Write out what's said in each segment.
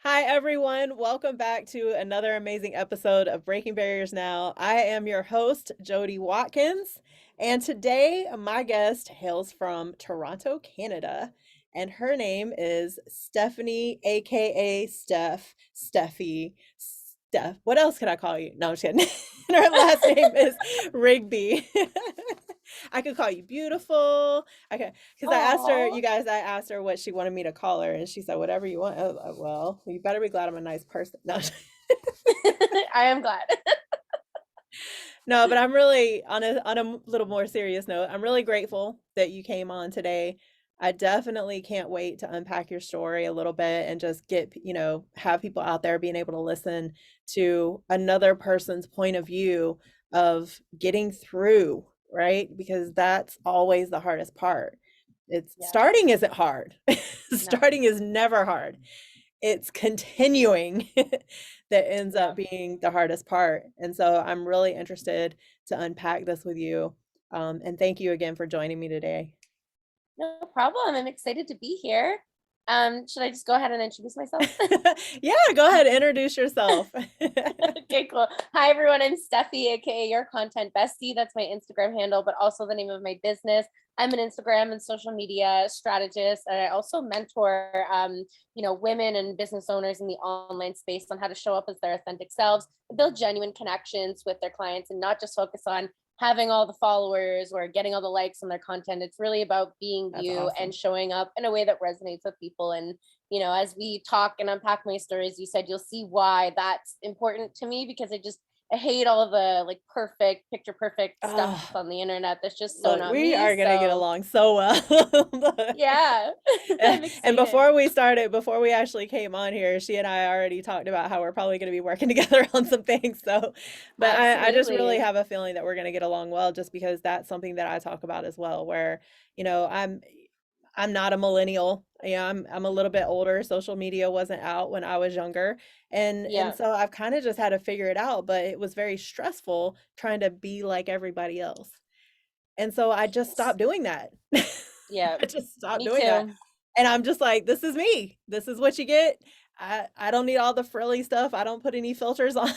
Hi, everyone. Welcome back to another amazing episode of Breaking Barriers Now. I am your host, Jody Watkins, and today my guest hails from Toronto, Canada, and her name is Stephanie, aka Steph. What else could I call you? No, I'm just kidding. And her last name is Rigby. I could call you beautiful. Okay, because Oh, I asked her what she wanted me to call her, and she said, whatever you want. Well, you better be glad I'm a nice person. No, I am glad. no, but I'm really on a little more serious note. I'm really grateful that you came on today. I definitely can't wait to unpack your story a little bit and just get, have people out there being able to listen to another person's point of view of getting through, right? Because that's always the hardest part. It's Yes. starting isn't hard. No. Starting is never hard. It's continuing that ends Yeah. up being the hardest part. And so I'm really interested to unpack this with you. And thank you again for joining me today. No problem. I'm excited to be here. Should I just go ahead and introduce myself? Yeah, go ahead, introduce yourself. Okay, cool. Hi everyone. I'm Steffi, aka Your Content Bestie. That's my Instagram handle, but also the name of my business. I'm an Instagram and social media strategist, and I also mentor women and business owners in the online space on how to show up as their authentic selves, build genuine connections with their clients, and not just focus on having all the followers or getting all the likes on their content. It's really about being That's you and awesome. showing up in a way that resonates with people. And as we talk and unpack my stories, you said you'll see why that's important to me, because I hate all of the like perfect, picture perfect stuff Oh, on the internet. That's just so look, not we me. are gonna get So along so well. Look. yeah, I'm And excited. before we actually came on here, she and I already talked about how we're probably going to be working together on some things. So, but I just really Absolutely. have a feeling that we're going to get along well, just because that's something that I talk about as well, where, I'm not a millennial. Yeah, I'm a little bit older. Social media wasn't out when I was younger. And Yeah. so I've kind of just had to figure it out, but it was very stressful trying to be like everybody else. And so I just stopped doing that. Yeah. I just stopped Me doing that. too. And I'm just like, this is me. This is what you get. I don't need all the frilly stuff. I don't put any filters on.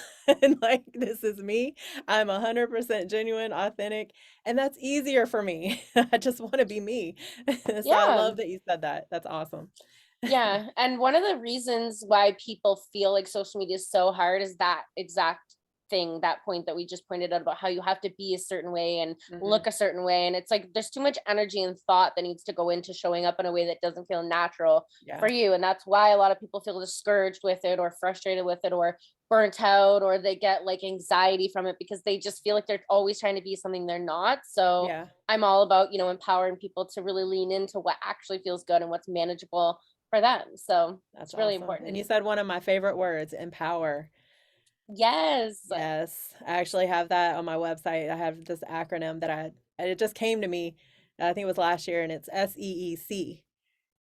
Like, this is me. I'm 100% genuine, authentic, and that's easier for me. I just want to be me. So I Yeah. love that you said that. That's awesome. Yeah. And one of the reasons why people feel like social media is so hard is that exact thing, that point that we just pointed out about how you have to be a certain way and Mhm. look a certain way. And it's like there's too much energy and thought that needs to go into showing up in a way that doesn't feel natural Yeah. for you. And that's why a lot of people feel discouraged with it or frustrated with it or burnt out, or they get like anxiety from it because they just feel like they're always trying to be something they're not. So Yeah. I'm all about, empowering people to really lean into what actually feels good and what's manageable for them. So That's it's really awesome. And you important. said one of my favorite words, empower. Yes. Yes, I actually have that on my website. I have this acronym and it just came to me. I think it was last year, and it's SEEC,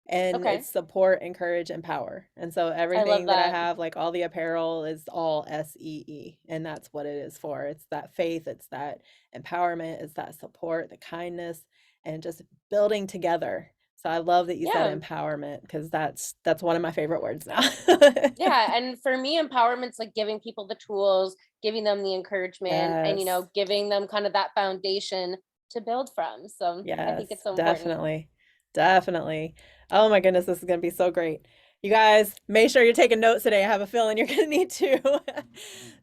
and Okay. it's support, encourage, empower. And so I love everything that I that. have, like all the apparel, is all SEE, and that's what it is for. It's that faith, it's that empowerment, it's that support, the kindness, and just building together. So I love that you said Yeah. empowerment, because that's one of my favorite words now. Yeah. And for me, empowerment's like giving people the tools, giving them the encouragement, and, Yes. giving them kind of that foundation to build from. So I Yes, think it's so important. definitely. Definitely. Oh my goodness, this is going to be so great. You guys, make sure you're taking notes today. I have a feeling you're going to need to.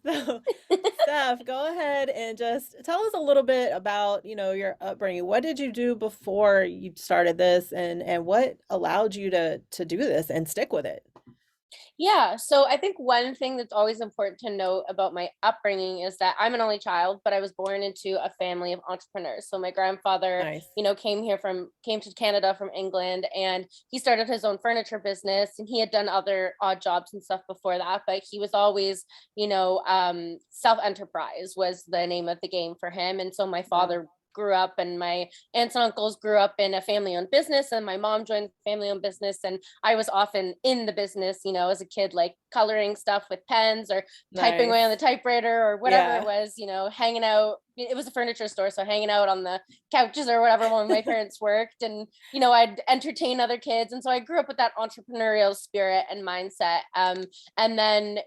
So, Steph, go ahead and just tell us a little bit about, your upbringing. What did you do before you started this, and what allowed you to do this and stick with it? Yeah. So I think one thing that's always important to note about my upbringing is that I'm an only child, but I was born into a family of entrepreneurs. So my grandfather, Nice. came to Canada from England, and he started his own furniture business, and he had done other odd jobs and stuff before that, but he was always, self enterprise was the name of the game for him. And so my Wow. father grew up, and my aunts and uncles grew up in a family owned business, and my mom joined the family owned business. And I was often in the business, as a kid, like coloring stuff with pens or typing away on the Nice. typewriter or whatever it Yeah. was, hanging out. It was a furniture store. So hanging out on the couches or whatever when my parents worked. And, I'd entertain other kids. And so I grew up with that entrepreneurial spirit and mindset. And then,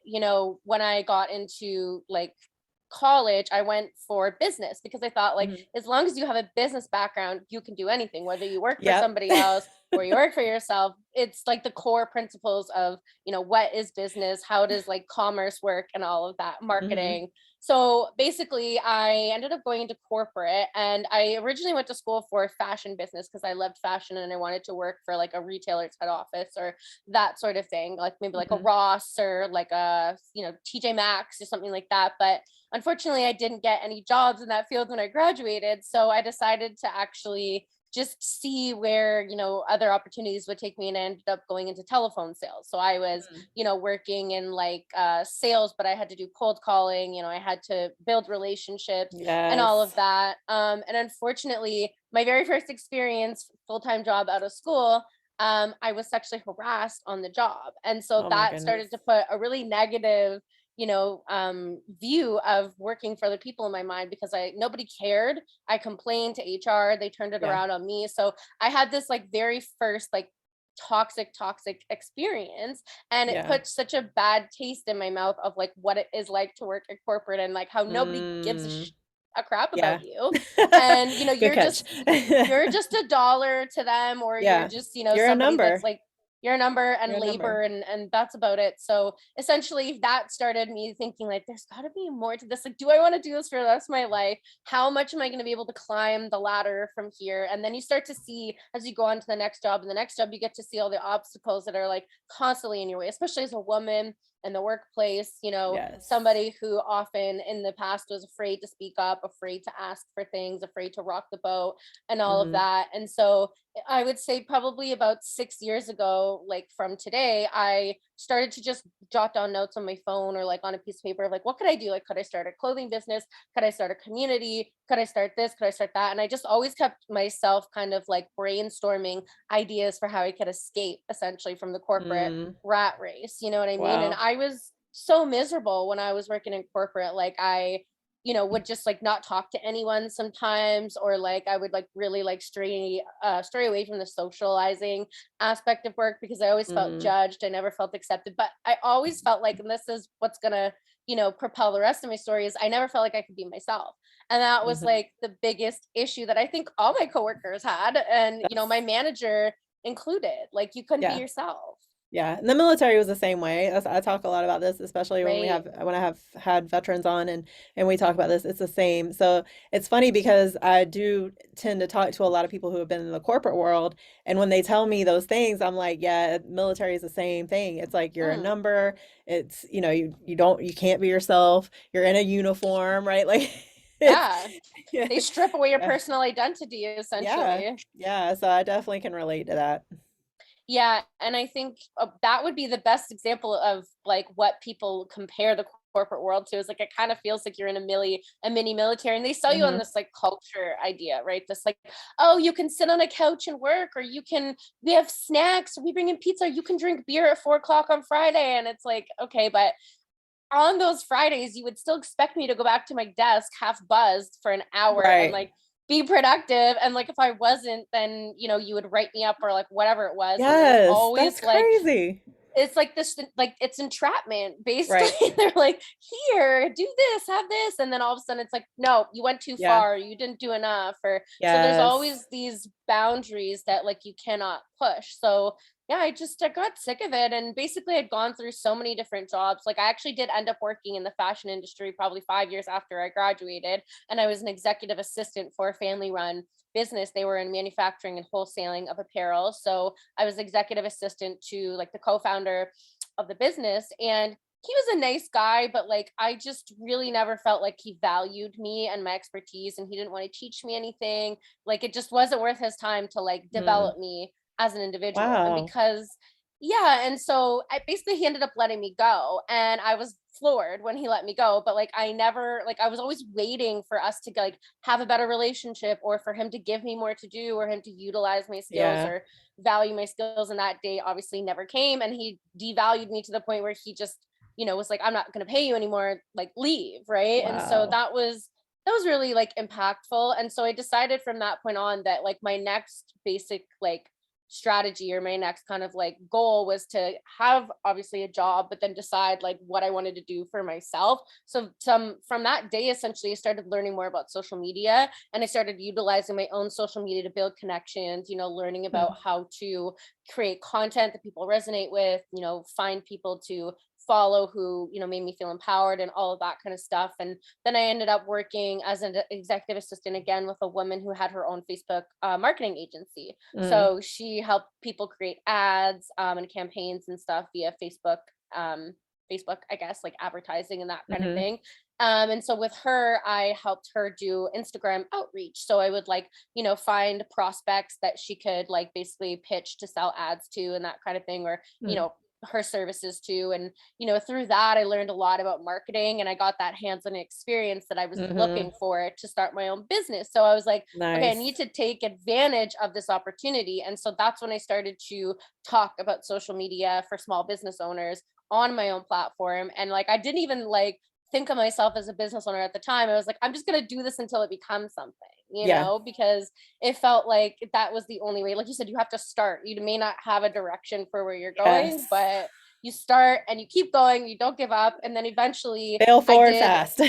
when I got into like college, I went for business because I thought, like, Mhm. as long as you have a business background, you can do anything, whether you work for Yep. somebody else or you work for yourself. It's like the core principles of, what is business, how does like commerce work, and all of that, Mhm. marketing. So basically, I ended up going into corporate, and I originally went to school for fashion business because I loved fashion and I wanted to work for like a retailer's head office or that sort of thing, like maybe like a Mhm. Ross or like a, TJ Maxx or something like that. But unfortunately, I didn't get any jobs in that field when I graduated. So I decided to actually just see where, other opportunities would take me, and I ended up going into telephone sales. So I was, Mhm. working in like sales, but I had to do cold calling, I had to build relationships and all of Yes. that. And unfortunately, my very first experience, full-time job out of school, I was sexually harassed on the job. And so Oh my that goodness. started to put a really negative, view of working for other people in my mind, because nobody cared. I complained to HR, they turned it Yeah. around on me. So I had this like very first like toxic experience, and it Yeah. put such a bad taste in my mouth of like what it is like to work at corporate, and like how nobody gives Mm. a crap Yeah. about you. And Good catch. you're just a dollar to them, or you're Yeah. just, You're a somebody that's number. like your number and You're a number. labor, and that's about it. So essentially that started me thinking, like, there's got to be more to this. Like, do I want to do this for the rest of my life? How much am I going to be able to climb the ladder from here? And then you start to see, as you go on to the next job and the next job, you get to see all the obstacles that are like constantly in your way, especially as a woman in the workplace, Yes. somebody who often in the past was afraid to speak up, afraid to ask for things, afraid to rock the boat, and all of Mhm. that. And so I would say probably about 6 years ago, like from today, I started to just jot down notes on my phone or like on a piece of paper of like, what could I do? Like, could I start a clothing business? Could I start a community? Could I start this? Could I start that? And I just always kept myself kind of like brainstorming ideas for how I could escape essentially from the corporate Mm. rat race. You know what I mean? And Wow. I was so miserable when I was working in corporate. Like, I would just like not talk to anyone sometimes, or like I would like really like stray away from the socializing aspect of work because I always felt Mhm. judged. I never felt accepted, but I always felt like, and this is what's gonna, propel the rest of my story, is I never felt like I could be myself. And that was Mhm. like the biggest issue that I think all my coworkers had, and my That's manager included. Like, you couldn't be yeah. yourself, Yeah, and the military was the same way. I talk a lot about this, especially right? when I have had veterans on and we talk about this. It's the same. So it's funny because I do tend to talk to a lot of people who have been in the corporate world, and when they tell me those things, I'm like, yeah, military is the same thing. It's like you're a Mm, number. It's you can't be yourself. You're in a uniform, right? Like it's yeah. yeah, They strip away your yeah, personal identity yeah, essentially. yeah. So I definitely can relate to that. Yeah, and I think that would be the best example of like what people compare the corporate world to, is like it kind of feels like you're in a mini military, and they sell you on Hmm. this like culture idea, right? This like, oh, you can sit on a couch and work, or we have snacks, we bring in pizza, you can drink beer at 4 o'clock on Friday. And it's like, okay, but on those Fridays, you would still expect me to go back to my desk half buzzed for an hour and Right. like be productive. And like if I wasn't, then you would write me up or like whatever it was. And there's Yes, always that's like, crazy. it's like this, like it's entrapment Right. basically. They're like, here, do this, have this, and then all of a sudden it's like, no, you went too Yeah. far, you didn't do enough. Or so there's Yes. always these boundaries that like you cannot push. So yeah, I got sick of it, and basically I'd gone through so many different jobs. Like, I actually did end up working in the fashion industry probably 5 years after I graduated, and I was an executive assistant for a family run business. They were in manufacturing and wholesaling of apparel. So I was executive assistant to like the co-founder of the business, and he was a nice guy, but like I just really never felt like he valued me and my expertise, and he didn't want to teach me anything. Like, it just wasn't worth his time to like Mm. develop me as an individual. And Wow. because Yeah, and so I basically he ended up letting me go, and I was floored when he let me go, but like I never like I was always waiting for us to like have a better relationship, or for him to give me more to do, or him to utilize my skills Yeah. or value my skills, and that day obviously never came, and he devalued me to the point where he just, was like, I'm not going to pay you anymore, like leave, right? And so Wow. that was really like impactful, and so I decided from that point on that like my next basic like strategy, or my next kind of like goal, was to have obviously a job, but then decide like what I wanted to do for myself. So from that day, essentially I started learning more about social media, and I started utilizing my own social media to build connections, learning about Mm, how to create content that people resonate with, find people to follow who, made me feel empowered, and all of that kind of stuff. And then I ended up working as an executive assistant again with a woman who had her own Facebook marketing agency. mm, So she helped people create ads, and campaigns and stuff via um, Facebook, I guess, like advertising and that kind of mhm, thing. And so with her, I helped her do Instagram outreach. So I would like, find prospects that she could like basically pitch to sell ads to, and that kind of thing, or, mm, her services too. And, through that, I learned a lot about marketing, and I got that hands on experience that I was mhm. looking for to start my own business. So I was like, okay, I need Nice. to take advantage of this opportunity. And so that's when I started to talk about social media for small business owners on my own platform. And like, I didn't even like think of myself as a business owner at the time. I was like, I'm just going to do this until it becomes something, Yeah. because it felt like that was the only way. Like you said, you have to start. You may not have a direction for where you're going, Yes. but you start and you keep going, you don't give up. And then eventually Fail I forward did, fast.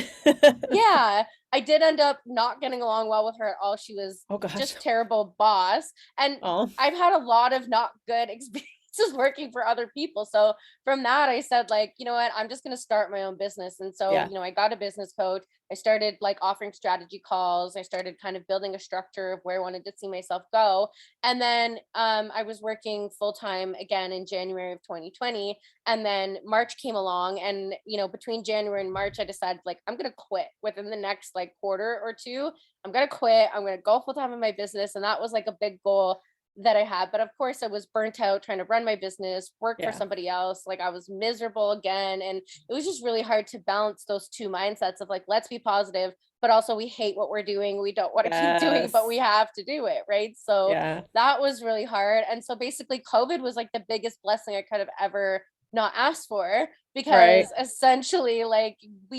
yeah, I did end up not getting along well with her at all. She was Oh gosh. just terrible boss. And Oh, I've had a lot of not good experiences working for other people. So from that, I said, like, you know what, I'm just going to start my own business. And so, yeah. I got a business coach. I started like offering strategy calls. I started kind of building a structure of where I wanted to see myself go. And then I was working full time again in January of 2020, and then March came along, and between January and March I decided like I'm going to quit within the next like quarter or two. I'm going to quit. I'm going to go full time in my business, and that was like a big goal that I had. But of course I was burnt out trying to run my business, work for Yeah. somebody else. Like I was miserable again, and it was just really hard to balance those two mindsets of like, let's be positive, but also we hate what we're doing, we don't want to keep doing, but we Yes. have to do it, right? So Yeah. that was really hard. And so basically COVID was like the biggest blessing I could have ever not asked for, Right. because essentially like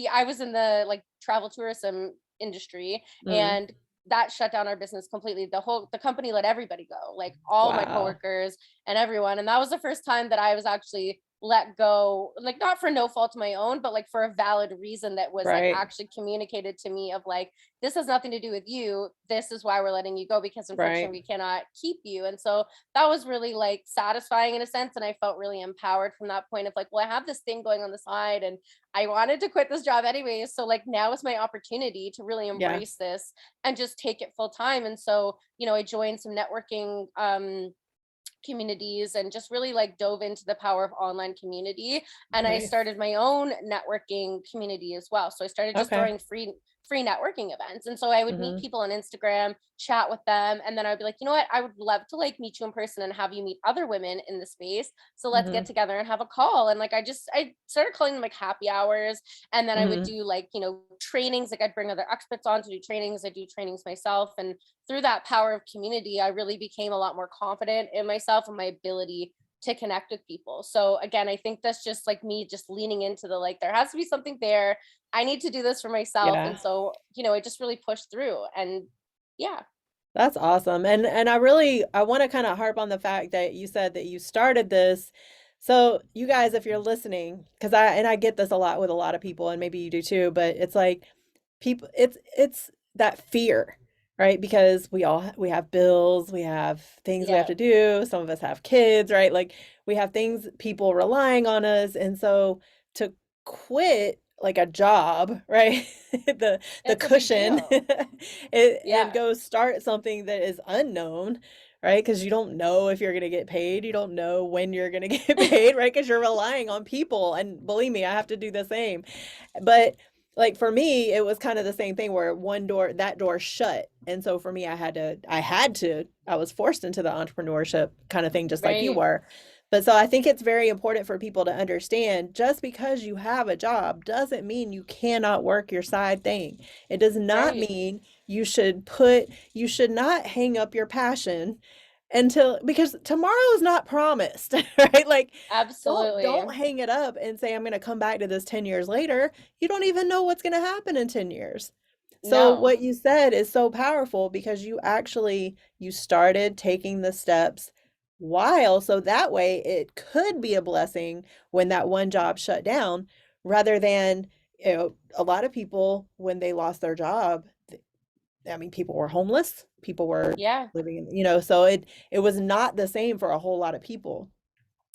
I was in the like travel tourism industry, Mm. and that shut down our business completely. The company let everybody go, like all my Wow. coworkers and everyone. And that was the first time that I was actually let go, like not for no fault of my own, but like for a valid reason that was like Right. actually communicated to me of like, this has nothing to do with you. This is why we're letting you go, because Right. unfortunately we cannot keep you. And so that was really like satisfying in a sense. And I felt really empowered from that point of like, well, I have this thing going on the side, and I wanted to quit this job anyways. So like now is my opportunity to really Yeah. embrace this and just take it full time. And so, I joined some networking communities, and just really like dove into the power of online community. And I Nice. started my own networking community as well. So I started just Okay. throwing free networking events. And so I would meet Mhm. people on Instagram, chat with them, and then I'd be like, you know what, I would love to like meet you in person and have you meet other women in the space. So let's get Mhm. together and have a call. And like I started calling them like happy hours. And then I would Mhm. do like, trainings. Like I'd bring other experts on to do trainings. I do trainings myself. And through that power of community, I really became a lot more confident in myself and my ability to connect with people. So again, I think that's just like me just leaning into the like, there has to be something there. I need to do this for myself. Yeah. And so, I just really pushed through. And yeah, That's awesome. And I want to kind of harp on the fact that you said that you started this. So you guys, if you're listening, because I get this a lot with a lot of people, and maybe you do too, but it's like people it's that fear, right? Because we have bills, we have things we have yeah, to do, some of us have kids, right? Like we have things, people relying on us, and so to quit like a job, right? The it's a big cushion deal. and Yeah, go start something that is unknown, right? Because you don't know if you're going to get paid. You don't know when you're going to get paid, right? Because you're relying on people. And believe me, I have to do the same. But like for me, it was kind of the same thing where one door, that door shut. And so for me, I was forced into the entrepreneurship kind of thing, just like you right. were. But so I think it's very important for people to understand just because you have a job doesn't mean you cannot work your side thing. It does not Right. mean you should not hang up your passion until, because tomorrow is not promised, right? Like don't Absolutely. hang it up and say I'm going to come back to this 10 years later. You don't even know what's going to happen in 10 years. So No. what you said is so powerful because you started taking the steps while, so that way it could be a blessing when that one job shut down, rather than, a lot of people when they lost their job, I mean, people were homeless, people were Yeah. living in, so it was not the same for a whole lot of people.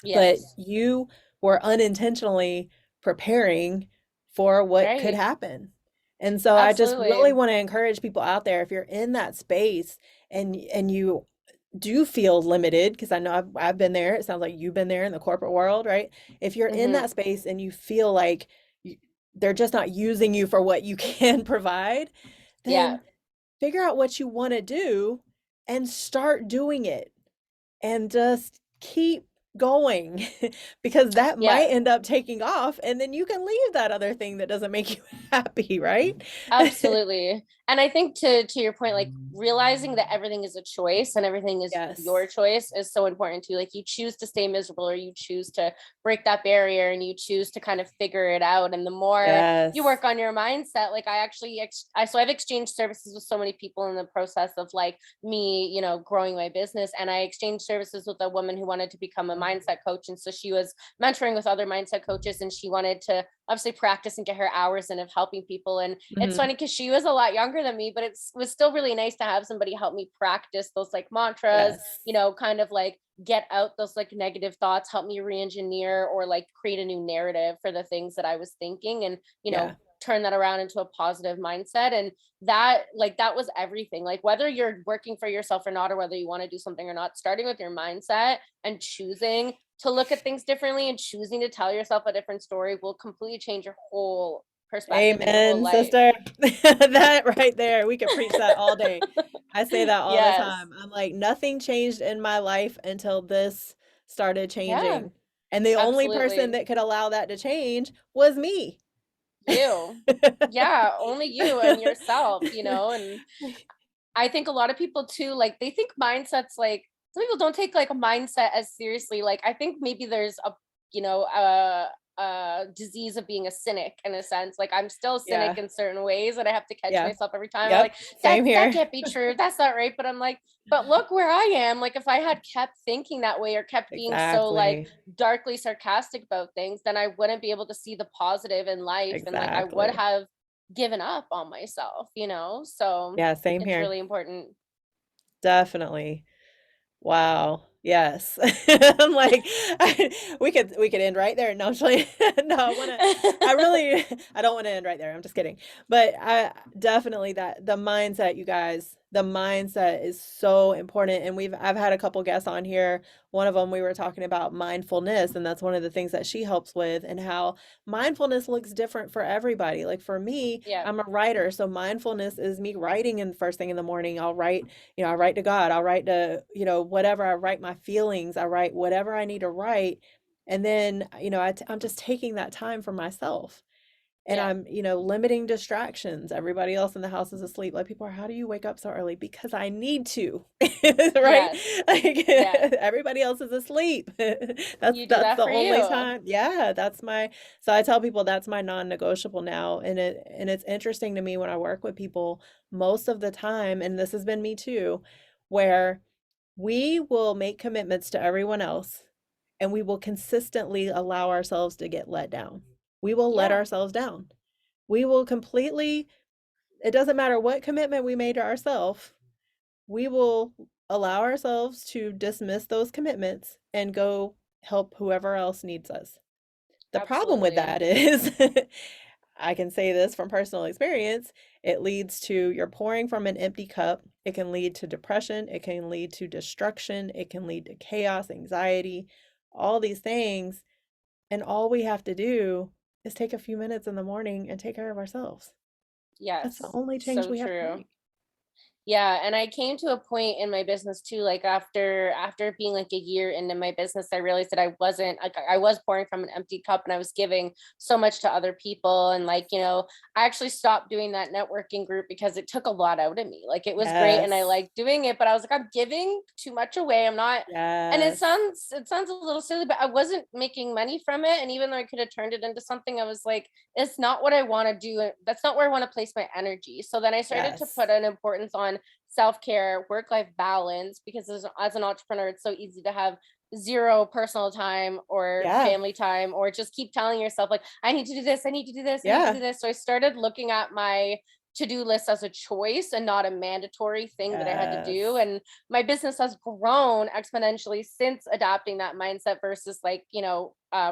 But Yes. you were unintentionally preparing for what could Right. happen. And so I just really Absolutely. want to encourage people out there, if you're in that space and you do feel limited, because I know I've been there. It sounds like you've been there in the corporate world, right? If you're in that Hmm. space and you feel like you, they're just not using you for what you can provide, Yeah. then figure out what you want to do and start doing it and just keep going because that might Yeah. end up taking off and then you can leave that other thing that doesn't make you happy, right? Absolutely. And I think to your point, like realizing that everything is a choice and everything is your Yes. choice is so important too. Like you choose to stay miserable or you choose to break that barrier and you choose to kind of figure it out. And the more you Yes. work on your mindset, like so I've exchanged services with so many people in the process of like me, growing my business. And I exchanged services with a woman who wanted to become a mindset coach. And so she was mentoring with other mindset coaches and she wanted to obviously practice and get her hours in of helping people. And it's Mhm. funny because she was a lot younger than me, but it was still really nice to have somebody help me practice those like mantras, Yes. kind of like get out those like negative thoughts, help me re-engineer or like create a new narrative for the things that I was thinking and, Yeah. turn that around into a positive mindset. And that was everything. Like whether you're working for yourself or not, or whether you want to do something or not, starting with your mindset and choosing to look at things differently and choosing to tell yourself a different story will completely change your whole perspective and your whole Amen, life. sister. That right there, we could preach that all day. I say that all the Yes. time. I'm like, nothing changed in my life until this started Yeah, changing. And the only person absolutely. that could allow that to change was me. You. Yeah, only you and yourself, and I think a lot of people too, like they think mindsets like some people don't take like a mindset as seriously. Like I think maybe there's a disease of being a cynic in a sense. Like I'm still a cynic Yeah. in certain ways, and I have to catch Yeah. myself every time. I'm Yep. like, that Same that here. can't be true. That's not right. But I'm like, but look where I am. Like if I had kept thinking that way or kept being so like Exactly. darkly sarcastic about things, then I wouldn't be able to see the positive in life, and like I would Exactly. have given up on myself. So Yeah, same it's here. really important. Definitely. Wow. Yes. I'm like, we could end right there. No, I'm just like, no, I really, I don't want to end right there. I'm just kidding. But I definitely, that the mindset, you guys, the mindset is so important. And I've had a couple guests on here. One of them, we were talking about mindfulness, and that's one of the things that she helps with, and how mindfulness looks different for everybody. Like for me, Yeah. I'm a writer. So mindfulness is me writing in first thing in the morning. I'll write, I write to God, I'll write to, whatever, I write my feelings, I write whatever I need to write. And then, I'm just taking that time for myself. And Yeah. I'm, limiting distractions. Everybody else in the house is asleep. Like people are, how do you wake up so early? Because I need to, right? Yes. Like Yeah. everybody else is asleep. That's You do that's that the for only you. time. Yeah, so I tell people that's my non-negotiable now. And it's interesting to me when I work with people most of the time, and this has been me too, where we will make commitments to everyone else and we will consistently allow ourselves to get let down. We will let Yeah. ourselves down. We will completely, it doesn't matter what commitment we made to ourselves, we will allow ourselves to dismiss those commitments and go help whoever else needs us. The problem with Absolutely. that is, I can say this from personal experience, it leads to you're pouring from an empty cup. It can lead to depression, it can lead to destruction, it can lead to chaos, anxiety, all these things. And all we have to do is take a few minutes in the morning and take care of ourselves. That's the Yes. only change So we have to true. make. Yeah, and I came to a point in my business too, like after being like a year into my business, I realized that I wasn't like I was pouring from an empty cup and I was giving so much to other people. And like, I actually stopped doing that networking group because it took a lot out of me. Like it was great and I Yes. liked doing it, but I was like, I'm giving too much away. I'm not, and it Yes. sounds a little silly, but I wasn't making money from it. And even though I could have turned it into something, I was like, it's not what I want to do. That's not where I want to place my energy. So then I started to Yes. put an importance on self-care, work-life balance, because as an entrepreneur, it's so easy to have zero personal time or Yeah. family time, or just keep telling yourself like, I need to do this, I need to do this, I need to do Yeah. this. So I started looking at my to-do list as a choice and not a mandatory thing that I had to do. Yes. And my business has grown exponentially since adapting that mindset versus like,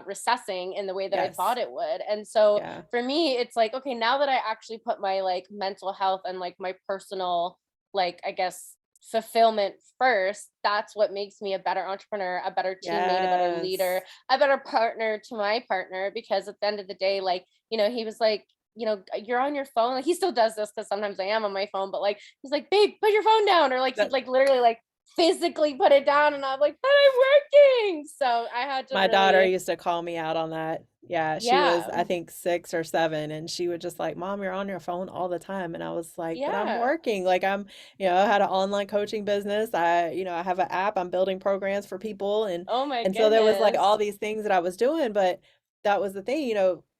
recessing in the way that I thought Yes. it would. And so Yeah. for me, it's like, okay, now that I actually put my like mental health and like my personal, like, I guess, fulfillment first, that's what makes me a better entrepreneur, a better teammate, a better leader, Yes. a better partner to my partner. Because at the end of the day, like, he was like, you're on your phone. Like he still does this because sometimes I am on my phone, but like he's like, babe, put your phone down. Or like he'd That like literally like physically put it down. And I'm like, but I'm working. So I had to My daughter really, used to call me out on that. Yeah, she was, yeah, I think, 6 or 7, and she would just like, "Mom, you're on your phone all the time." And I was like, "But I'm yeah. working." Like I had an online coaching business. I have an app. I'm building programs for people, and Oh my so there was like all goodness. these things that I was doing, but that was the thing.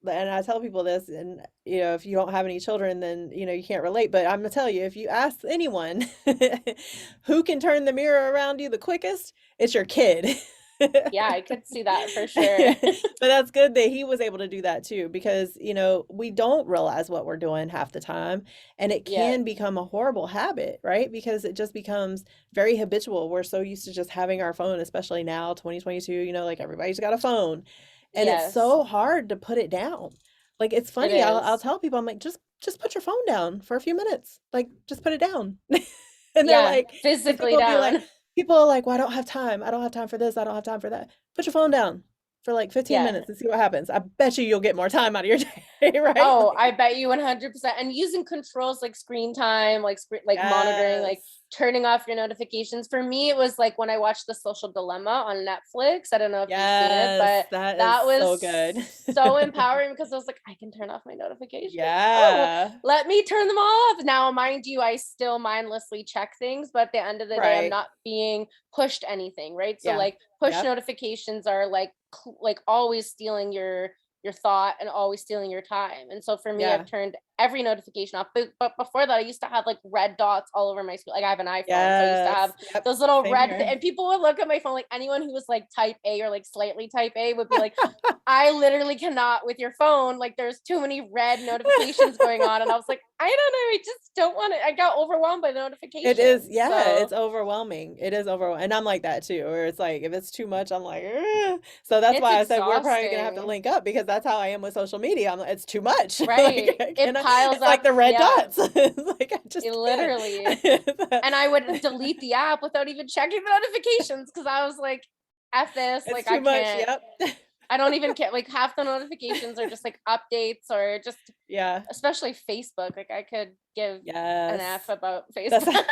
And I tell people this, and if you don't have any children, then you can't relate. But I'm gonna tell you, if you ask anyone who can turn the mirror around you the quickest, it's your kid. Yeah, I could see that for sure. But that's good that he was able to do that too, because we don't realize what we're doing half the time, and it Yeah. can become a horrible habit, right? Because it just becomes very habitual. We're so used to just having our phone, especially now, 2022, like everybody's got a phone, and it's Yes, so hard to put it down. Like it's it funny, I'll is. tell people, I'm like, just put your phone down for a few minutes. Like just put it down. And they're Yeah, like, because physically people be like, down. people are like, well, I don't have time. I don't have time for this. I don't have time for that. Put your phone down for like 15 Yeah. minutes and see what happens. I bet you'll get more time out of your day, right? Oh, I Like, bet you 100%. And using controls like screen time, like like monitoring, like yes. turning off your notifications. For me, it was like when I watched The Social Dilemma on Netflix. I don't know if you've seen it, Yes, but that is that was so good. so empowering because I was like, I can turn off my notifications. Oh, Yeah, let me turn them all off. Now, mind you, I still mindlessly check things, but at the end of the day, I'm right. not being pushed anything, right? So Yeah. like push Yep. notifications are like like always stealing your thought and always stealing your time. And so for me, I've Yeah. turned every notification off. But before that, I used to have like red dots all over my screen. Like I have an iPhone, so I used to have Yes. Yep. those little Same red here. and people would look at my phone, like anyone who was like type A or like slightly type A would be like, I literally cannot with your phone. Like there's too many red notifications going on. And I was like, I don't know. I just don't want to. I got overwhelmed by the It is, notifications. yeah, So it's overwhelming. It is overwhelming. And I'm like that too, where it's like if it's too much, I'm like, "Ugh." So that's it's why I said we're probably gonna have to exhausting. link up because that's how I am with social media. I'm like, it's too much. Right. Like, It piles it's like up. the red Yeah. dots. It's like I It just can't. literally. And I would delete the app without even checking the notifications because I was like, F this, It's like I too much. can't, Yep. I don't even care. Like half the notifications are just like updates or just, Yeah. especially Facebook. Like I could give an F Yes. about That's Facebook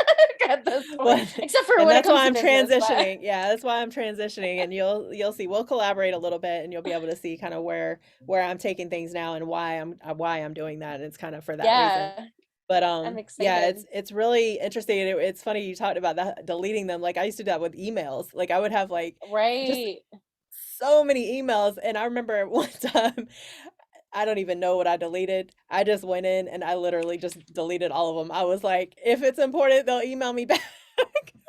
at this point, well, except for and when it that's comes why to I'm business. But transitioning. Yeah, that's why I'm transitioning, and you'll see. We'll collaborate a little bit, and you'll be able to see kind of where I'm taking things now and why I'm doing that. And it's kind of for that reason. yeah, But I'm yeah, excited. it's really interesting. And it's funny you talked about that deleting them. Like I used to do that with emails. Like I would have like just Right. so many emails, and I remember one time I don't even know what I deleted. I just went in and I literally just deleted all of them. I was like, if it's important, they'll email me back.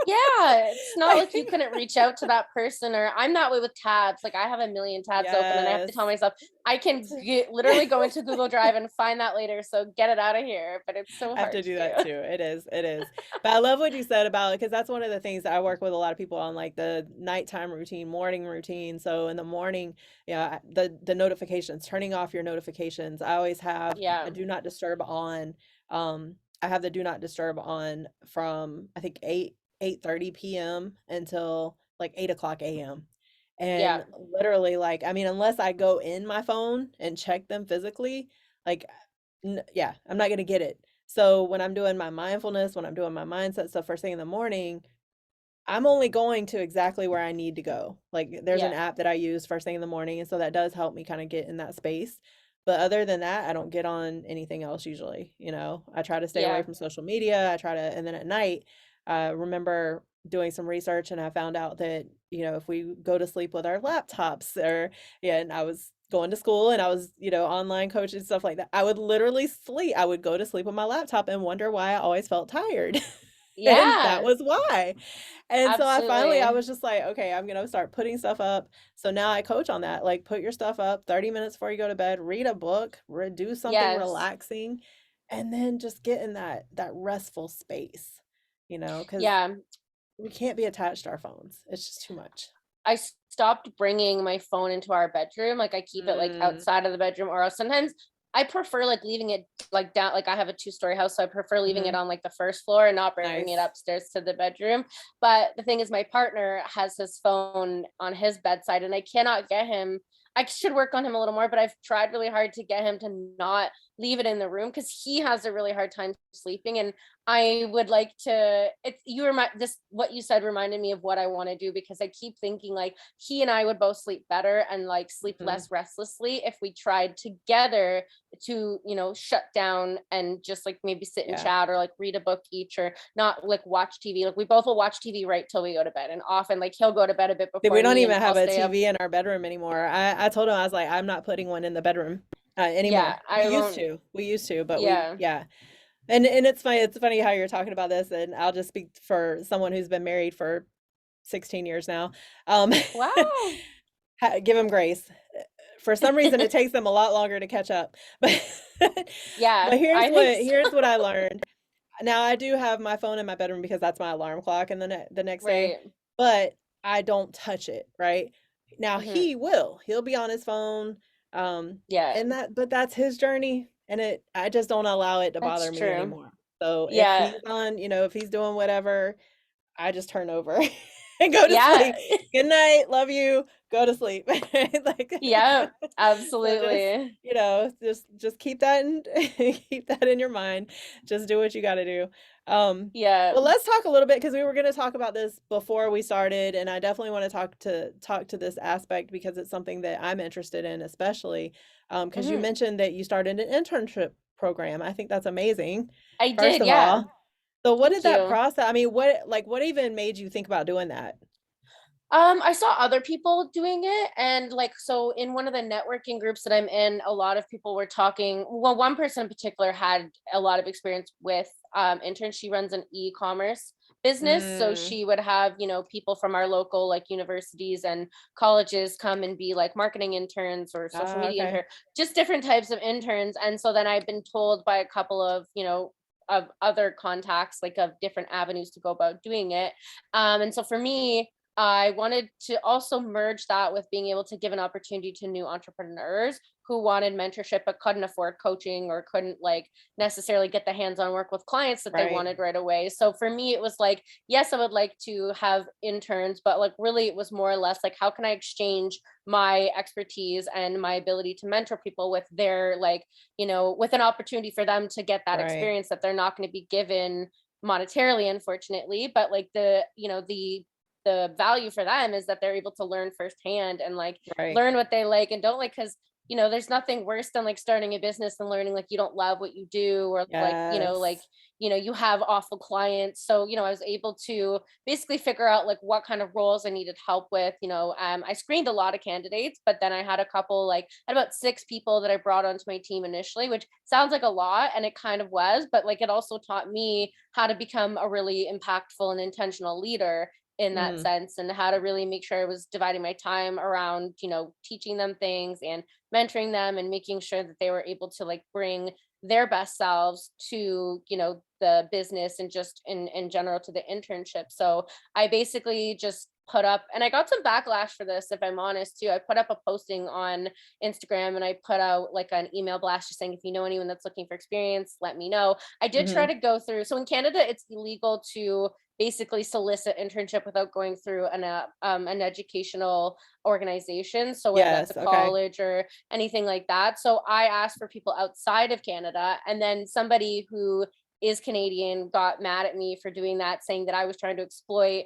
Yeah, it's not Like, like you couldn't reach out to that person. Or I'm that way with tabs. Like I have a million tabs open and I have to tell yes. myself I can literally go into Google Drive and find that later. So get it out of here. But it's so I have hard to to do that do. too. It is. But I love what you said about it because that's one of the things that I work with a lot of people on, like the nighttime routine, morning routine. So in the morning, the notifications, turning off your notifications. I always have Yeah. a do not disturb on. I have the do not disturb on from I think 8:30 p.m. until like 8 o'clock a.m. Yeah. And literally, like, I mean, unless I go in my phone and check them physically, like, yeah, I'm not gonna get it. So when I'm doing my mindfulness, when I'm doing my mindset stuff first thing in the morning, I'm only going to exactly where I need to go. Like, there's an Yeah. app that I use first thing in the morning, and so that does help me kind of get in that space. But other than that, I don't get on anything else usually. I try to stay away Yeah. from social media. And then at night, I remember doing some research and I found out that, if we go to sleep with our laptops yeah, and I was going to school and I was, online coaching stuff like that. I would literally sleep. I would go to sleep with my laptop and wonder why I always felt tired. And that Yeah. was why. And so I Absolutely. was just like, okay, I'm gonna start putting stuff up. So now I coach on that. Like, put your stuff up 30 minutes before you go to bed, read a book, do something Yes. relaxing, and then just get in that restful space, because Yeah. we can't be attached to our phones. It's just too much. I stopped bringing my phone into our bedroom. Like I keep it like Mm, outside of the bedroom, or else sometimes I prefer like leaving it like down. Like I have a two-story house, so I prefer leaving it mhm. on like the first floor and not bringing it Nice. upstairs to the bedroom. But the thing is, my partner has his phone on his bedside, and I cannot get him. I should work on him a little more, but I've tried really hard to get him to not leave it in the room because he has a really hard time sleeping. And I would like to it's you remind this what you said reminded me of what I want to do, because I keep thinking like he and I would both sleep better and like sleep Mhm. less restlessly if we tried together to, shut down and just like maybe sit and Yeah. chat or like read a book each, or not like watch TV. Like we both will watch TV right till we go to bed. And often like he'll go to bed a bit We before don't me and even I'll have a stay up. TV in our bedroom anymore. I told him, I was like, I'm not putting one in the bedroom Yeah, anymore. We I used won't. to. We used to, but Yeah. yeah. And it's funny how you're talking about this, and I'll just speak for someone who's been married for 16 years now. Um, Wow. give them grace. For some reason, it takes them a lot longer to catch up. But but Yeah, here's I think what so. here's what I learned. Now I do have my phone in my bedroom because that's my alarm clock and the next day, Right. but I don't touch it, right? Now Hmm. he'll be on his phone, Yeah, and that's his journey, and I just don't allow it to that's bother me true. anymore. So if Yeah. he's on, if he's doing whatever, I just turn over and go to Yeah. sleep. Good night, love you, go to sleep. Like, Yeah, so just, absolutely. just keep that in keep that in your mind. Just do what you got to do. Um, Yeah. well, let's talk a little bit because we were going to talk about this before we started, and I definitely want to talk to this aspect because it's something that I'm interested in, especially because you Mhm. mentioned that you started an internship program. I think that's amazing. I First did, of yeah. all, so what did Thank that you. process? I mean, what even made you think about doing that? I saw other people doing it, and like so in one of the networking groups that I'm in, a lot of people were talking. Well, one person in particular had a lot of experience with interns. She runs an e-commerce business, so Mm. she would have, people from our local like universities and colleges come and be like marketing interns or social Ah, media okay. intern, just different types of interns. And so then I've been told by a couple of, of other contacts like of different avenues to go about doing it. And so for me, I wanted to also merge that with being able to give an opportunity to new entrepreneurs who wanted mentorship but couldn't afford coaching or couldn't like necessarily get the hands-on work with clients that they Right. wanted right away. So for me it was like, yes, I would like to have interns, but like really it was more or less like how can I exchange my expertise and my ability to mentor people with their like, with an opportunity for them to get that Right. experience that they're not going to be given monetarily, unfortunately, but like the value for them is that they're able to learn firsthand and like Right. learn what they like and don't like, because there's nothing worse than like starting a business and learning like you don't love what you do, or like Yes. you have awful clients. So I was able to basically figure out like what kind of roles I needed help with. I screened a lot of candidates, but then I had a couple, like I had about 6 people that I brought onto my team initially, which sounds like a lot, and it kind of was, but like it also taught me how to become a really impactful and intentional leader in that Mm. sense, and how to really make sure I was dividing my time around, teaching them things and mentoring them and making sure that they were able to like bring their best selves to, the business and just in general to the internship. So I basically just put up, and I got some backlash for this, if I'm honest too. I put up a posting on Instagram and I put out like an email blast just saying, if you know anyone that's looking for experience, let me know. I did try Hmm. to go through, so in Canada, it's illegal to basically solicit internship without going through an educational organization. So whether that's a Yes. Okay. college or anything like that. So I asked for people outside of Canada, and then somebody who is Canadian got mad at me for doing that, saying that I was trying to exploit,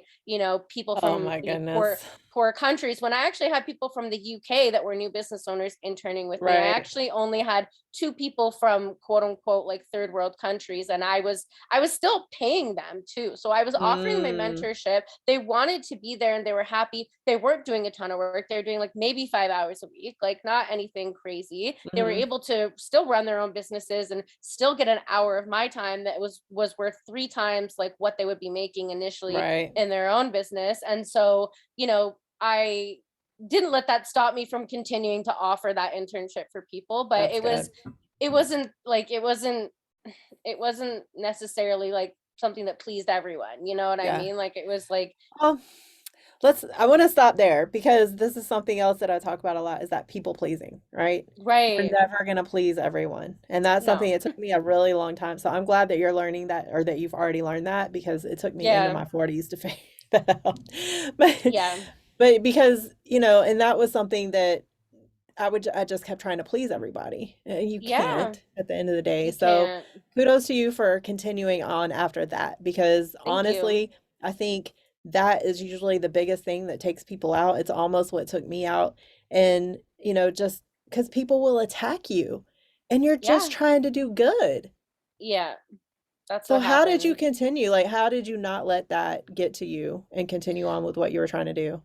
people Oh from, my poor goodness. countries, when I actually had people from the UK that were new business owners interning with me. I Right. actually only had two people from quote unquote like third world countries, and I was still paying them too. So I was offering my Mm, mentorship. They wanted to be there and they were happy. They weren't doing a ton of work. They were doing like maybe 5 hours a week, like not anything crazy. They were mhm. able to still run their own businesses and still get an hour of my time that was worth three times like what they would be making initially Right. in their own business. And so, I didn't let that stop me from continuing to offer that internship for people, but That's good. it wasn't necessarily like something that pleased everyone. You know what I Yeah. mean? Like it was like, Well, I want to stop there because this is something else that I talk about a lot is that people pleasing, right? We're right, never going to please everyone. And that's something no, it took me a really long time. So I'm glad that you're learning that or that you've already learned that because it took me into yeah, my 40s to figure that out. But yeah, but because, and that was something that I just kept trying to please everybody. And you yeah, can't at the end of the day. you So can't. kudos to you for continuing on after that because Thank you. honestly, I think that is usually the biggest thing that takes people out. It's almost what took me out. And, just because people will attack you and you're just Yeah, trying to do good. yeah, that's So what how did you happened. continue? Like, how did you not let that get to you and continue on with what you were trying to do?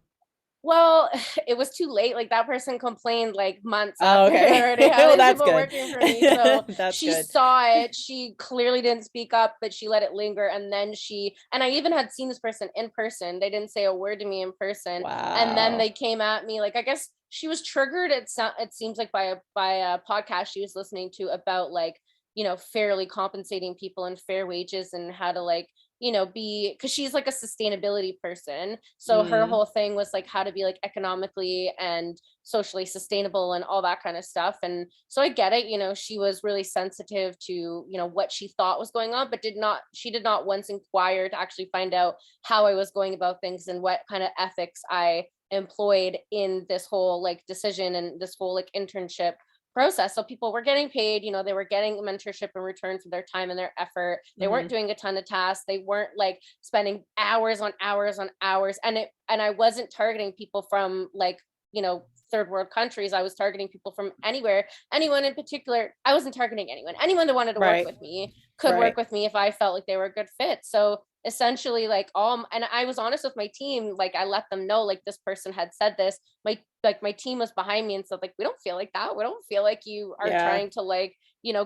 Well, it was too late. Like that person complained like months Oh, after okay. already Well, having that's people good. working for me. So That's she good. saw it. She clearly didn't speak up, but she let it linger. And I even had seen this person in person. They didn't say a word to me in person. And then Wow. they came at me. Like, I guess she was triggered. It seems like by a podcast she was listening to about like, fairly compensating people and fair wages and how to like, be, because she's like a sustainability person. So her Mm, whole thing was like how to be like economically and socially sustainable and all that kind of stuff. And so I get it, she was really sensitive to, what she thought was going on, but she did not once inquire to actually find out how I was going about things and what kind of ethics I employed in this whole like decision and this whole like internship process. So people were getting paid, they were getting mentorship in return for their time and their effort. They weren't mhm. doing a ton of tasks. They weren't like spending hours on hours on hours. And I wasn't targeting people from like, third world countries. I was targeting people from anywhere, anyone in particular. I wasn't targeting anyone. Anyone that wanted to work Right, with me could work right. with me if I felt like they were a good fit. So essentially like and I was honest with my team, like I let them know like this person had said this. My team was behind me and said like, we don't feel like that, we don't feel like you are Yeah. trying to like,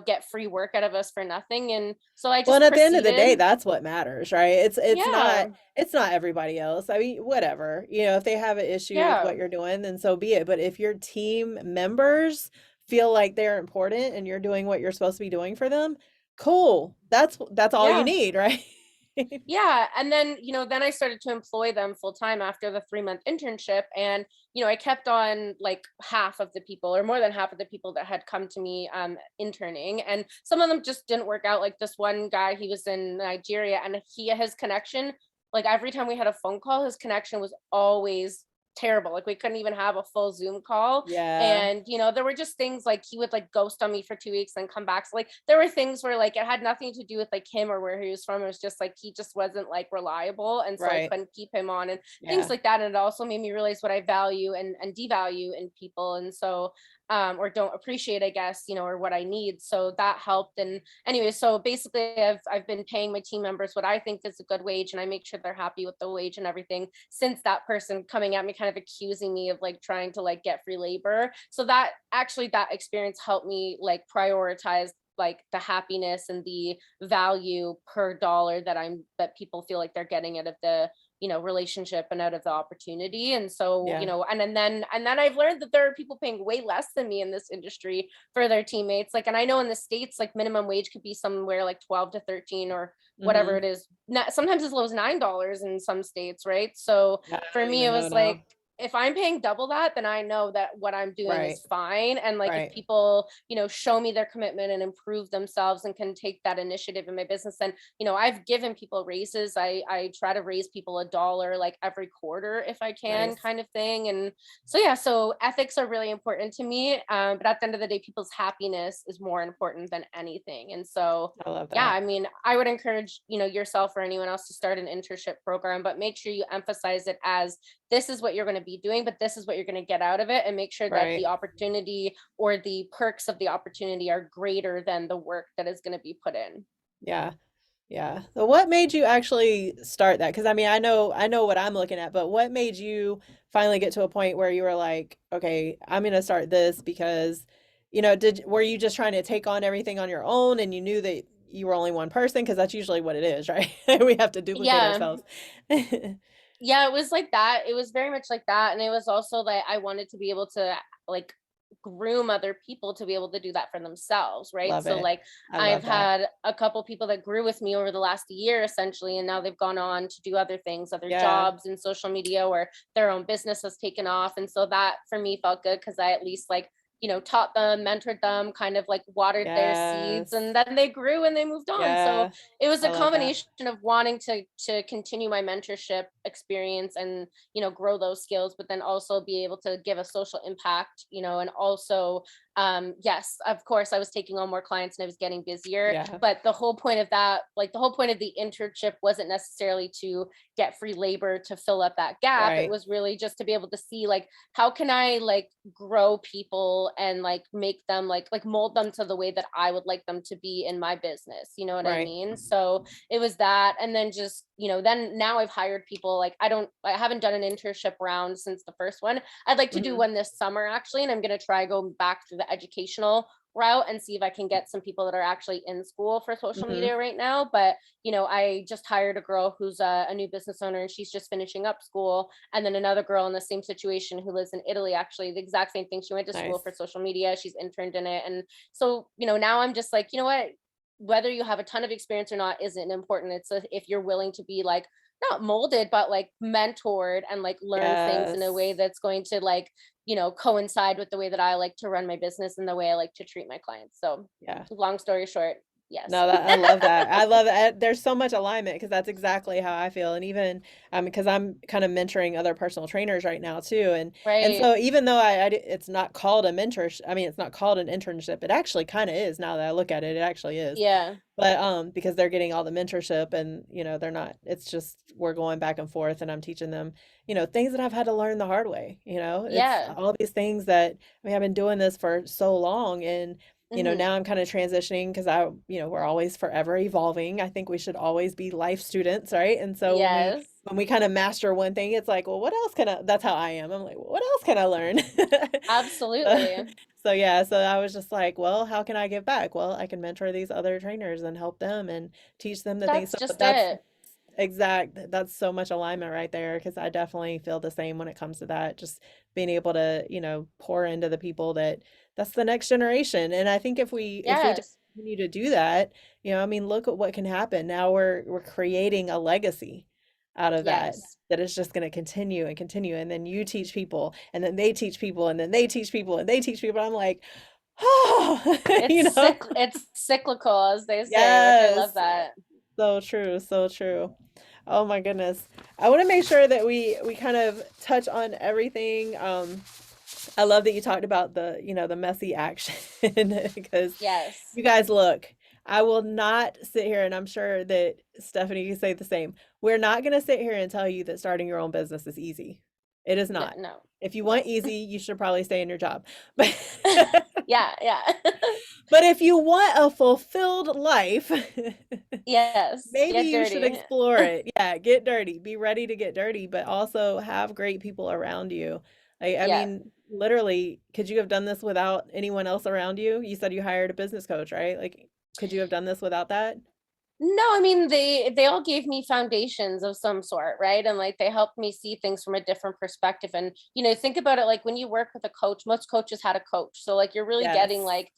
get free work out of us for nothing. And so I Well, and just at the end of the day, proceeded. that's what matters, right? Yeah, It's not everybody else. I mean, whatever. If they have an issue with yeah, what you're doing, then so be it. But if your team members feel like they're important and you're doing what you're supposed to be doing for them, cool. That's all you yeah. need, right? Yeah. And then, then I started to employ them full time after the 3 month internship. And, I kept on like half of the people or more than half of the people that had come to me interning. And some of them just didn't work out. Like this one guy, he was in Nigeria and his connection, like every time we had a phone call, his connection was always terrible. Like we couldn't even have a full Zoom call. Yeah, And there were just things like he would like ghost on me for 2 weeks and come back. So like there were things where like it had nothing to do with like him or where he was from. It was just like he just wasn't like reliable. And so I right. couldn't keep him on and things Yeah. like that. And it also made me realize what I value and devalue in people. And so or don't appreciate, I guess, or what I need. So that helped. And anyway, so basically I've been paying my team members what I think is a good wage, and I make sure they're happy with the wage and everything, since that person coming at me kind of accusing me of like trying to like get free labor. So that experience helped me like prioritize like the happiness and the value per dollar that people feel like they're getting out of the relationship and out of the opportunity. And so, Yeah. and then I've learned that there are people paying way less than me in this industry for their teammates. Like, and I know in the States, like minimum wage could be somewhere like 12 to 13 or whatever Hmm. it is. Not, sometimes as low as $9 in some states, right? So Yeah, for I me, it know was like, now. if I'm paying double that, then I know that what I'm doing Right. is fine. And like, if Right. people, show me their commitment and improve themselves and can take that initiative in my business, then, I've given people raises. I try to raise people $1 like every quarter if I can, Nice. kind of thing. And so, yeah, so ethics are really important to me. But at the end of the day, people's happiness is more important than anything. And so, I love yeah, that. I mean, I would encourage, yourself or anyone else to start an internship program, but make sure you emphasize it as this is what you're going to be doing, but this is what you're going to get out of it. And make sure that Right. the opportunity or the perks of the opportunity are greater than the work that is going to be put in. Yeah. Yeah. So what made you actually start that? Because I mean, I know what I'm looking at, but what made you finally get to a point where you were like, okay, I'm gonna start this because, were you just trying to take on everything on your own and you knew that you were only one person? Because that's usually what it is, right? We have to duplicate Yeah. ourselves. Yeah, it was like that. It was very much like that. And it was also that I wanted to be able to like groom other people to be able to do that for themselves, right? Love So it. like I I've love that. had a couple people that grew with me over the last year essentially, and now they've gone on to do other things, other Yeah. jobs in social media, or their own business has taken off. And so that for me felt good because I at least like taught them, mentored them, kind of like watered their seeds, Yes. and then they grew and they moved on. So Yeah. it was I a love that. combination of wanting to continue my mentorship experience and grow those skills, but then also be able to give a social impact, and also yes, of course I was taking on more clients and I was getting busier, Yeah. but the whole point of that, like the whole point of the internship wasn't necessarily to get free labor to fill up that gap. It Right. was really just to be able to see like how can I like grow people and like make them like mold them to the way that I would like them to be in my business, you know what I Right. mean? So it was that. And then just then now I've hired people. Like I haven't done an internship round since the first one. I'd like to do Hmm. one this summer actually, and I'm going to try go back through the educational route and see if I can get some people that are actually in school for social Hmm. media right now. But I just hired a girl who's a new business owner and she's just finishing up school, and then another girl in the same situation who lives in Italy, actually the exact same thing. She went to school Nice. for social media, she's interned in it. And so now I'm just like, what, whether you have a ton of experience or not isn't important. It's if you're willing to be like not molded, but like mentored and like learn things in a way Yes. that's going to like, coincide with the way that I like to run my business and the way I like to treat my clients. So Yeah. long story short, yes. No, that I love that. I love that. There's so much alignment because that's exactly how I feel. And even because I'm kind of mentoring other personal trainers right now too. And Right. so even though it's not called a mentorship, I mean, it's not called an internship. It actually kind of is now that I look at it. It actually is. Yeah. But because they're getting all the mentorship and they're not. It's just we're going back and forth, and I'm teaching them things that I've had to learn the hard way. It's Yeah. all these things that I mean I've been doing this for so long, and Hmm. now I'm kind of transitioning because we're always forever evolving. I think we should always be life students, right? And so when we Yes. when we kind of master one thing, it's like, well, what else can I? That's how I am. I'm like, well, what else can I learn? So, Absolutely. so yeah, so I was just like, well, how can I give back? Well, I can mentor these other trainers and help them and teach them the things. That's So just that's it. that's so much alignment right there because I definitely feel the same when it comes to that. Just being able to, pour into the people that's the next generation. And I think if we just Yes. continue to do that, I mean, look at what can happen. Now we're creating a legacy out of Yes. that is just going to continue and continue. And then you teach people, and then they teach people, and then they teach people, and they teach people. I'm like, oh, It's cyclical, as they say, which I love yes. that. So true, so true. Oh my goodness. I want to make sure that we kind of touch on everything. I love that you talked about the messy action because Yes. you guys look, I will not sit here and I'm sure that Stephanie can say the same. We're not going to sit here and tell you that starting your own business is easy. It is No, not. no, If you want no. easy, you should probably stay in your job. But Yeah, yeah. but if you want a fulfilled life, Yes. maybe Get you should dirty. explore it. Yeah, get dirty. Be ready to get dirty, but also have great people around you. I Yeah. mean, literally, could you have done this without anyone else around you? You said you hired a business coach, right? Like, could you have done this without that? No, I mean they all gave me foundations of some sort, right? And like they helped me see things from a different perspective. And think about it like when you work with a coach, most coaches had a coach. So like you're really getting Yes. like,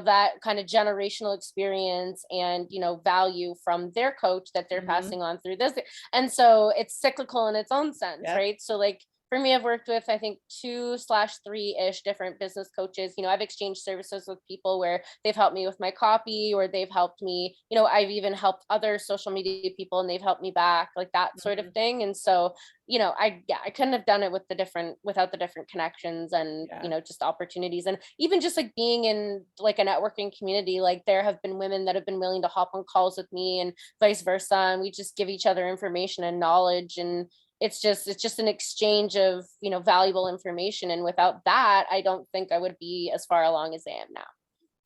that kind of generational experience and, value from their coach that they're Hmm. passing on through this. And so it's cyclical in its own sense, Yep. right? So like for me, I've worked with I think 2/3-ish different business coaches. I've exchanged services with people where they've helped me with my copy or they've helped me, I've even helped other social media people and they've helped me back, like that sort of Hmm. thing. And so, I couldn't have done it with the different without the different connections and, Yeah. just opportunities. And even just like being in like a networking community, like there have been women that have been willing to hop on calls with me and vice versa. And we just give each other information and knowledge, and it's just an exchange of valuable information, and without that I don't think I would be as far along as I am now.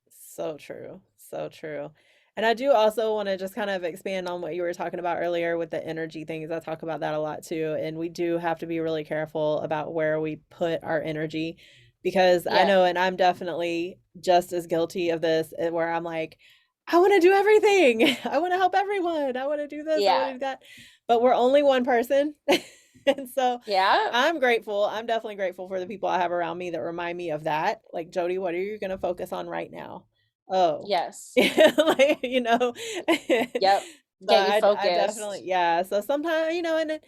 So true. So true. And I do also want to just kind of expand on what you were talking about earlier with the energy things. I talk about that a lot too. And we do have to be really careful about where we put our energy because I Yeah. know, and I'm definitely just as guilty of this, where I'm like, I want to do everything. I want to help everyone. I want to do this. I want Yeah. to do that. But we're only one person. And so Yeah. I'm grateful. I'm definitely grateful for the people I have around me that remind me of that. Like, Jody, what are you going to focus on right now? Oh, Yes. like, Yep. so Get you I definitely, focused. yeah. So sometimes, and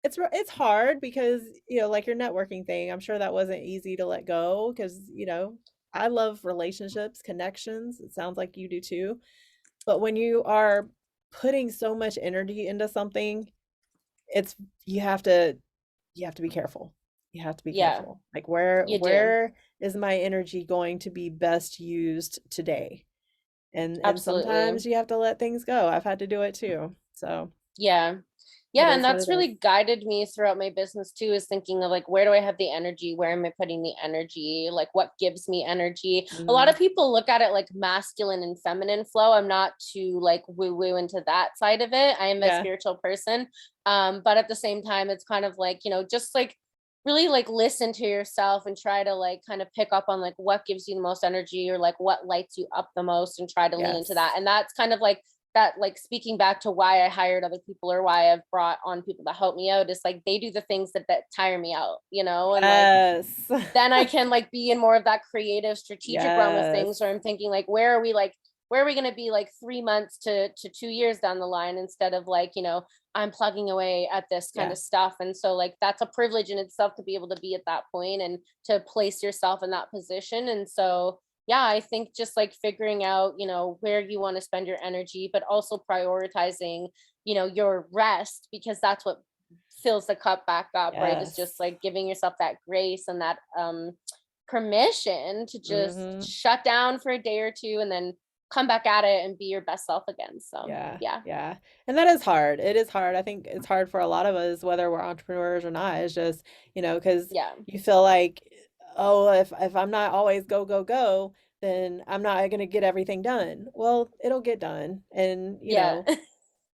it's hard because, like your networking thing, I'm sure that wasn't easy to let go because, I love relationships, connections. It sounds like you do too. But when you are putting so much energy into something, it's you have to you have to be careful. You have to be Yeah, careful. Like where you do. where is my energy going to be best used today? And Absolutely. sometimes you have to let things go. I've had to do it too. So Yeah. it Yeah, and is what it that's is. really guided me throughout my business too, is thinking of like where do I have the energy? Where am I putting the energy? Like what gives me energy? A lot Mhm. of people look at it like masculine and feminine flow. I'm not too like woo woo into that side of it. I am a Yeah. spiritual person. But at the same time, it's kind of like, just like really like listen to yourself and try to like kind of pick up on like what gives you the most energy or like what lights you up the most and try to lean into that. Yes. And that's kind of like that, like speaking back to why I hired other people or why I've brought on people to help me out, is like they do the things that tire me out, and like Yes. then I can like be in more of that creative strategic realm of Yes. things where I'm thinking like where are we going to be like 3 months to 2 years down the line, instead of like, I'm plugging away at this kind Yeah. of stuff. And so like that's a privilege in itself to be able to be at that point and to place yourself in that position. And so yeah, I think just like figuring out, where you want to spend your energy, but also prioritizing, your rest, because that's what fills the cup back up, right? It's just Yes. like giving yourself that grace and that permission to just Mhm. shut down for a day or two and then come back at it and be your best self again. So Yeah, yeah. yeah. And that is hard. It is hard. I think it's hard for a lot of us, whether we're entrepreneurs or not. It's just, because Yeah. you feel like, oh, if I'm not always go, go, go, then I'm not gonna get everything done. Well, it'll get done. And, Yeah.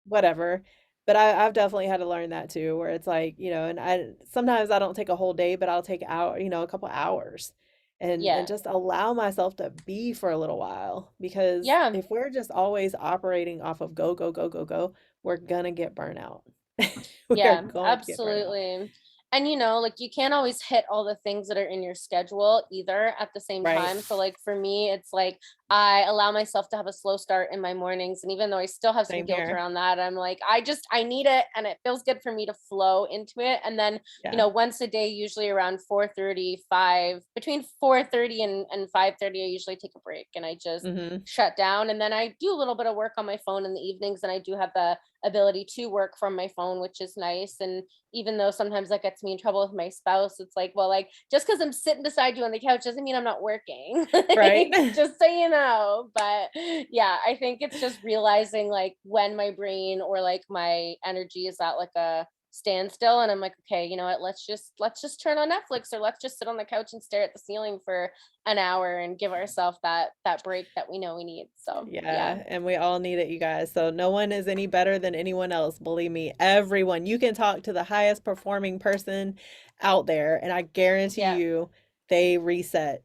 whatever. But I've definitely had to learn that too, where it's like, and I sometimes I don't take a whole day, but I'll take a couple hours and Yeah. just allow myself to be for a little while. Because Yeah. if we're just always operating off of go, go, go, go, go, we're gonna get burnout. We are Yeah, going to get burnout. absolutely. And like you can't always hit all the things that are in your schedule either at the same Right. time. So like for me, it's like I allow myself to have a slow start in my mornings. And even though I still have some Same guilt here. around that, I'm like, I need it and it feels good for me to flow into it. And then, Yeah. once a day, usually around 4:35, between 4:30 and 5:30, I usually take a break and I just Hmm. shut down. And then I do a little bit of work on my phone in the evenings, and I do have the ability to work from my phone, which is nice. And even though sometimes that gets me in trouble with my spouse, it's like, well, like just because I'm sitting beside you on the couch doesn't mean I'm not working. Right. Like, just so you know. But yeah, I think it's just realizing like when my brain or like my energy is at like a standstill and I'm like, okay, you know what, let's just turn on Netflix, or let's just sit on the couch and stare at the ceiling for an hour and give ourselves that break that we know we need. So yeah. Yeah, and we all need it, you guys. So no one is any better than anyone else. Believe me, everyone. You can talk to the highest performing person out there, and I guarantee Yeah. you they reset.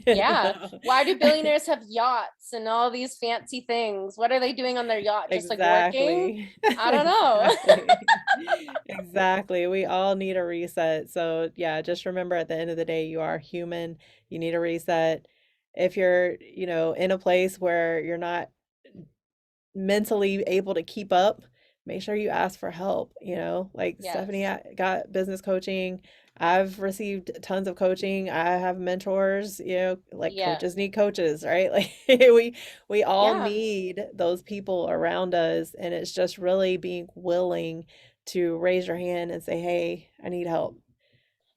Yeah. So, Why do billionaires have yachts and all these fancy things? What are they doing on their yacht? Just like working? exactly. I don't know. Exactly. Exactly. We all need a reset. So, yeah, just remember at the end of the day, you are human. You need a reset. If you're, in a place where you're not mentally able to keep up, make sure you ask for help. Like Stephanie Yes. got business coaching. I've received tons of coaching. I have mentors, like Yeah. coaches need coaches, right? Like we all Yeah. need those people around us, and it's just really being willing to raise your hand and say, "Hey, I need help."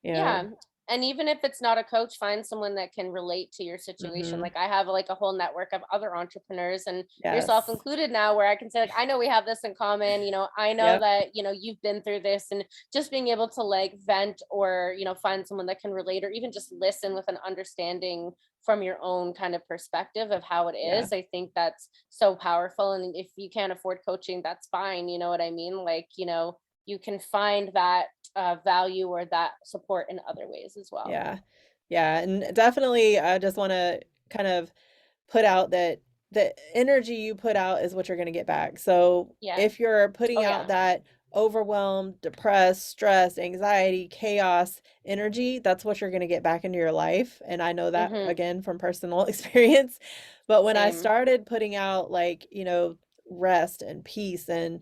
You know. Yeah. And even if it's not a coach, find someone that can relate to your situation. Mhm. Like I have like a whole network of other entrepreneurs and yourself Yes. included now where I can say like I know we have this in common, I know Yep. that, you've been through this and just being able to like vent or, find someone that can relate or even just listen with an understanding from your own kind of perspective of how it Yeah. is. I think that's so powerful and if you can't afford coaching, that's fine, you know what I mean? Like, you can find that value or that support in other ways as well. Yeah. Yeah, and definitely I just want to kind of put out that the energy you put out is what you're going to get back. So Yeah. if you're putting Oh out yeah. that overwhelmed, depressed, stressed, anxiety, chaos energy, that's what you're going to get back into your life. And I know that Mm-hmm. again from personal experience. But when I Same. started putting out like, rest and peace and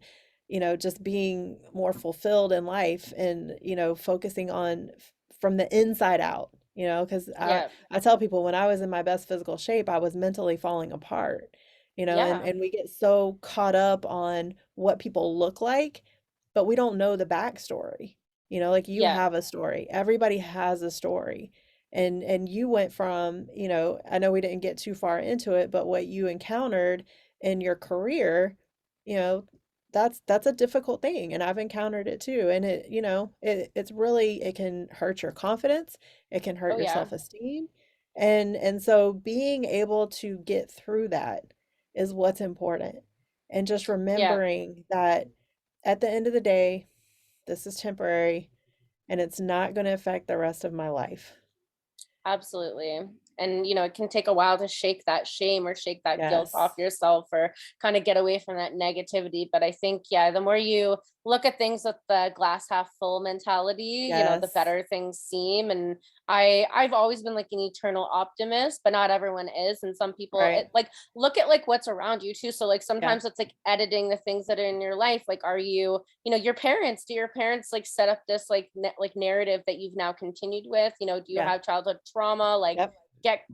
just being more fulfilled in life and focusing on from the inside out, because Yeah. I tell people when I was in my best physical shape, I was mentally falling apart, and, Yeah. and we get so caught up on what people look like, but we don't know the backstory. Like you Yeah. have a story. Everybody has a story. And you went from, I know we didn't get too far into it, but what you encountered in your career, you know, that's a difficult thing. And I've encountered it too. And it's really it can hurt your confidence, it can hurt Oh your yeah. self-esteem. And so being able to get through that is what's important. And just Yeah. remembering that at the end of the day, this is temporary and it's not going to affect the rest of my life. Absolutely. And it can take a while to shake that shame or shake that guilt off Yes. yourself or kind of get away from that negativity. But I think, yeah, the more you look at things with the glass half full mentality, the Yes. better things seem. And I've always been like an eternal optimist, but not everyone is. And some people Right. like look at like what's around you too. So like Yeah. sometimes it's like editing the things that are in your life. Like, are you, your parents, do your parents like set up this like like narrative that you've now continued with? Do you Yeah. have childhood trauma? Like Yep.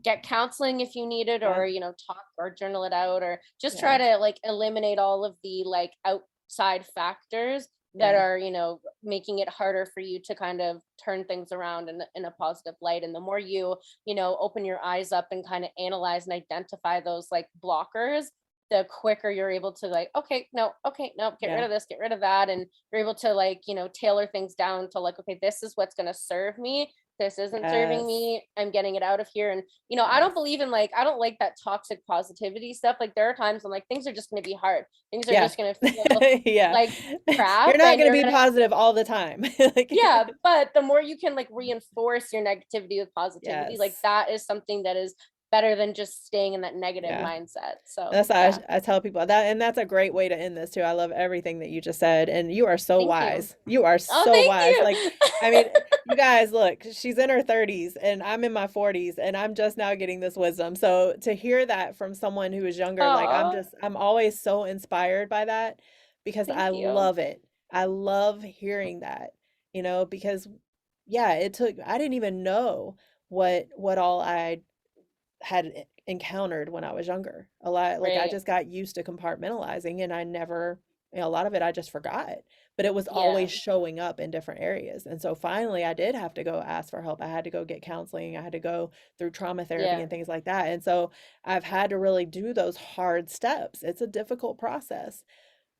get counseling if you need it Yeah. or talk or journal it out or just try Yeah. to like eliminate all of the like outside factors that Yeah. are making it harder for you to kind of turn things around in a positive light and the more you open your eyes up and kind of analyze and identify those like blockers the quicker you're able to like okay no get rid Yeah. of this get rid of that and you're able to like tailor things down to like okay this is what's going to serve me this isn't serving Yes. me I'm getting it out of here and I don't Yes. believe in like I don't like that toxic positivity stuff like there are times when like things are just going to be hard things are Yeah. just going to feel Yeah. like You're crap not and gonna you're be going to positive all the time. yeah Like, but the more you can like reinforce your negativity with positivity like yes. that is something that is better than just staying in that negative Yeah. mindset so That's how yeah I tell people that, and that's a great way to end this too. I love everything that you just said, and you are so thank you wise. You are oh so thank wise. Like, you I mean, you guys, look, she's in her 30s and I'm in my 40s, and I'm just now getting this wisdom. So to hear that from someone who is younger, like oh I'm always so inspired by that because thank I you love it. I love hearing that, because yeah, I didn't even know what all I had encountered when I was younger. A lot, like I right just got used to compartmentalizing and I never, a lot of it I just forgot, but it was yeah always showing up in different areas. And so finally I did have to go ask for help. I had to go get counseling. I had to go through trauma therapy yeah and things like that. And so I've had to really do those hard steps. It's a difficult process.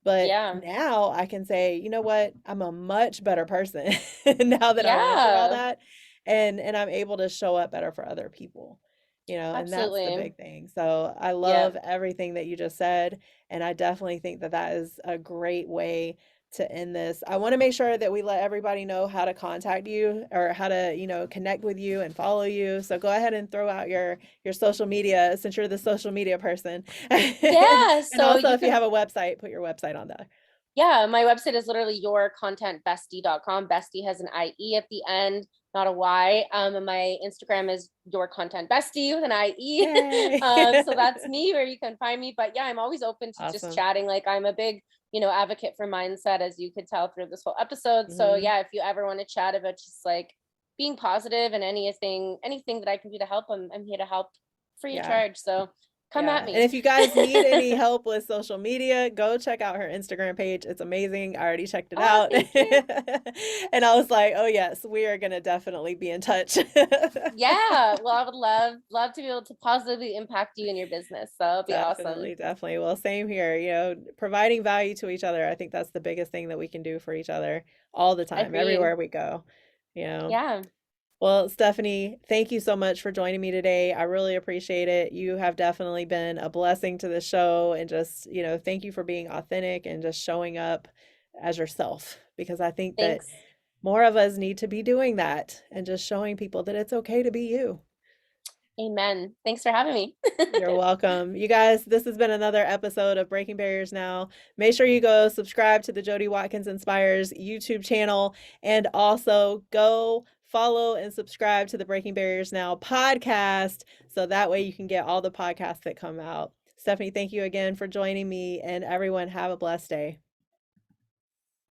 But yeah now I can say, you know what? I'm a much better person now that I went through all yeah that, and I'm able to show up better for other people. And that's the absolutely big thing. So I yeah love everything that you just said, and I definitely think that that is a great way to end this. I want to make sure that we let everybody know how to contact you or how to, connect with you and follow you. So go ahead and throw out your social media since you're the social media person. Yeah, And so also you if you can have a website, put your website on there. Yeah, my website is literally yourcontentbestie.com. Bestie has an IE at the end, not a Y. And my Instagram is your content bestie with an IE. Yay. So that's me where you can find me. But yeah, I'm always open to just Awesome. chatting. Like I'm a big, advocate for mindset, as you could tell through this whole episode. So Hmm. yeah, if you ever want to chat about just like being positive and anything that I can do to help, I'm here to help free of Yeah. charge. So come at Yeah. And me. if you guys need any help with social media, go check out her Instagram page. It's amazing. I already checked it Oh, out. thank you. And I was like, oh, yes, we are going to definitely be in touch. Yeah, well, I would love to be able to positively impact you in your business. So it'll be awesome. Definitely, definitely. Well, same here. Providing value to each other. I think that's the biggest thing that we can do for each other all the time, Agreed. everywhere we go. You know. Yeah, Well, Stephanie, thank you so much for joining me today. I really appreciate it. You have definitely been a blessing to the show, and just, thank you for being authentic and just showing up as yourself, because I think that thanks. more of us need to be doing that and just showing people that it's okay to be you. Amen. Thanks for having me. You're welcome. You guys, this has been another episode of Breaking Barriers Now. Make sure you go subscribe to the Jody Watkins Inspires YouTube channel, and also go follow and subscribe to the Breaking Barriers Now podcast so that way you can get all the podcasts that come out. Stephanie, thank you again for joining me, and everyone have a blessed day.